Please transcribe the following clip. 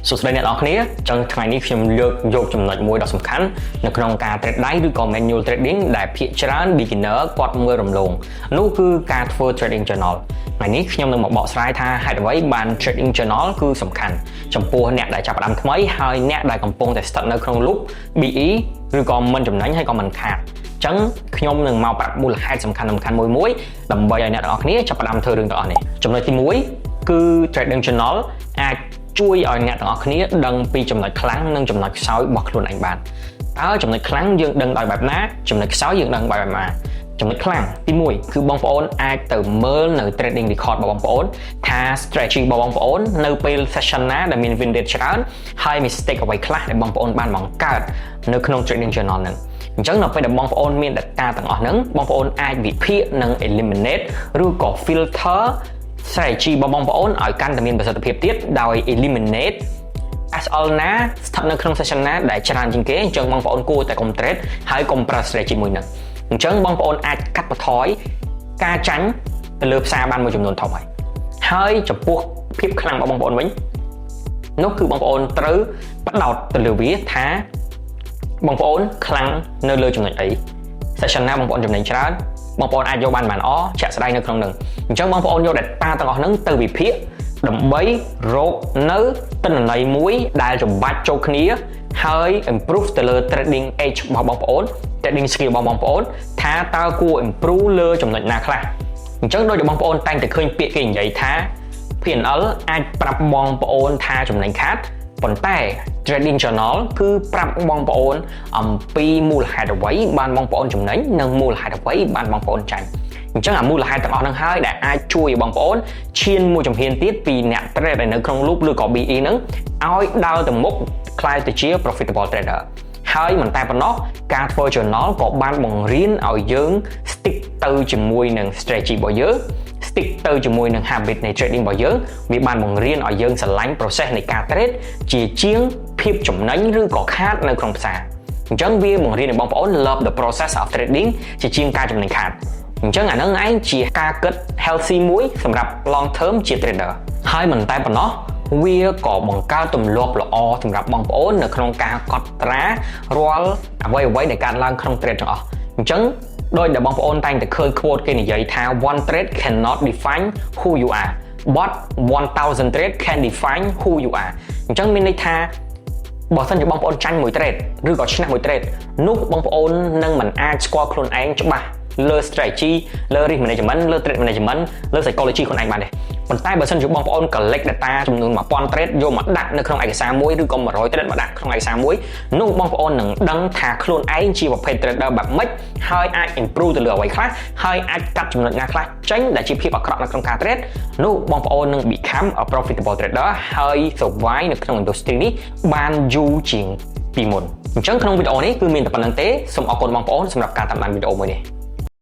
សួស្តីអ្នកនរគ្នាចឹងថ្ងៃនេះខ្ញុំលើកយកចំណុចមួយដ៏សំខាន់នៅក្នុងការ trade ដៃឬក៏ manual trading ដែលភាគច្រើន beginner គាត់មើលរំលងនោះគឺការធ្វើ trading journal ថ្ងៃនេះខ្ញុំនឹងមកបកស្រាយថាហេតុអ្វីបាន trading journal គឺសំខាន់ចំពោះអ្នកដែលចាប់ផ្ដើមថ្មីហើយអ្នកដែលកំពុងតែស្ថិតនៅក្នុង loop BE ឬក៏មិនចំណេញហើយក៏មិនខាតចឹងខ្ញុំនឹងមកប្រាប់មូលហេតុសំខាន់មួយដើម្បីឲ្យអ្នកទាំងអស់គ្នាចាប់ផ្ដើមធ្វើរឿងទាំងអស់នេះចំណុចទី1គឺ trading journal អាចជួយឲ្យអ្នកទាំងអស់គ្នាដឹងពីចំណុចខ្លាំងនិងចំណុចខ្សោយរបស់ខ្លួនឯងបានតើចំណុចខ្លាំងយើងដឹងដោយបែបណាចំណុចខ្សោយយើងដឹងបែបណាចំណុចខ្លាំងទី1គឺបងប្អូនអាចទៅមើលនៅ trading record របស់បងប្អូនថា strategy របស់បងប្អូននៅពេល session ណាដែលមាន win rate ច្រើនហើយ mistake អ្វីខ្លះដែលបងប្អូនបានបង្កើតនៅក្នុង trading journal ហ្នឹងអញ្ចឹងនៅពេលដែលបងប្អូនមាន data ទាំងអស់ហ្នឹងបងប្អូនអាចវិភាគនិង eliminate ឬក៏ filter strategy របស់បងប្អូនឲ្យកាន់តែមានប្រសិទ្ធភាពទៀតដោយ eliminate SL ណាស្ថិតនៅក្នុង session ណាដែលច្រើនជាងគេអញ្ចឹងបងប្អូនគួរតែកុំ trade ហើយកុំប្រើ strategy មួយហ្នឹងអញ្ចឹងបងប្អូនអាចកាត់បន្ថយការចាញ់ទៅលើផ្សារបានមួយចំនួនធំហើយចំពោះភាពខ្លាំងរបស់បងប្អូនវិញនោះគឺបងប្អូនត្រូវបដោតទៅលើវាថាបងប្អូនខ្លាំងនៅលើចំណុចអី session ណាបងប្អូនចំណេញច្រើនបងប្អូនអាចយកបានល្អជាក់ស្ដែងនៅក្នុងនឹងអញ្ចឹងបងប្អូនយក data ទាំងអស់ហ្នឹងទៅវិភាគដើម្បីរកនៅទិន្នន័យមួយដែលចម្បាច់ចូលគ្នាហើយ improve ទៅលើ trading edge របស់បងប្អូន trading skill របស់បងប្អូនថាតើគួរ improve លើចំណុចណាខ្លះអញ្ចឹងដូចបងប្អូនតែងតែឃើញពាក្យគេនិយាយថា P&L អាចប្រាប់បងប្អូនថាចំណេញខាតប៉ុន្តែ trading journal គឺប្រាប់បងប្អូនអំពីមូលហេតុអ្វីបានបងប្អូនចំណេញនិងមូលហេតុអ្វីបានបងប្អូនចាញ់អញ្ចឹងអាមូលហេតុទាំងអស់ហ្នឹងហើយដែលអាចជួយឲ្យបងប្អូនឈានមួយជំហានទៀតពីអ្នក trade ដែលនៅក្នុង loop ឬក៏ BE ហ្នឹងឲ្យដើរទៅមុខក្លាយទៅជា profitable trader ហើយមិនតែប៉ុណ្ណោះការធ្វើ journal ក៏បានបង្រៀនឲ្យយើង stick ទៅជាមួយនឹង strategy របស់យើងstick ទៅជាមួយនឹង habit នៃ trading របស់យើងវាបានបង្រៀនឲ្យយើងស្រឡាញ់ process នៃការ trade ជាជាងភាពចំណេញឬក៏ខាតនៅក្នុងផ្សារអញ្ចឹងវាបង្រៀនឲ្យបងប្អូន love the process of trading ជាជាងការចំណេញខាតអញ្ចឹងអានឹងឯងជាការគិត healthy មួយសម្រាប់ long term ជា trader ហើយមិនតែប៉ុណ្ណោះវាក៏បង្កើតទម្លាប់ល្អសម្រាប់បងប្អូននៅក្នុងការកត់ត្រារាល់អ្វីដែលកើតឡើងក្នុង trade ទាំងអស់អញ្ចឹងដោយដែលបងប្អូនតែងតែឃើញ quote គេនិយាយថា one trade cannot define who you are but 1000 trade can define who you are អញ្ចឹងមានន័យថាបើសិនជាបងប្អូនចាញ់មួយ trade ឬក៏ឈ្នះមួយ trade នោះបងប្អូននឹងមិនអាចស្គាល់ខ្លួនឯងច្បាស់លើ strategy លើ risk management លើ trade management លើ psychology ខ្លួនឯងបានទេប៉ុន្តែបើសិនជាបងប្អូន collect data ចំនួន 1000 trade យកមកដាក់នៅក្នុងឯកសារមួយឬក៏100 trade មកដាក់ក្នុងឯកសារមួយនោះបងប្អូននឹងដឹងថាខ្លួនឯងជាប្រភេទ trader បែបម៉េចហើយអាច improve ទៅលើអ្វីខ្លះហើយអាចកាត់ចំណុចណាខ្លះចេញដែលជាភាពអាក្រក់នៅក្នុងការ trade នោះបងប្អូននឹង become a profitable trader ហើយ survive នៅក្នុង industry នេះបានយូរជាងពីមុនអញ្ចឹងក្នុងវីដេអូនេះគឺមានតែប៉ុណ្្នឹងទេសូមអរគុណបងប្អូនសម្រាប់ការតាមដានវីដេអូមួយនេះ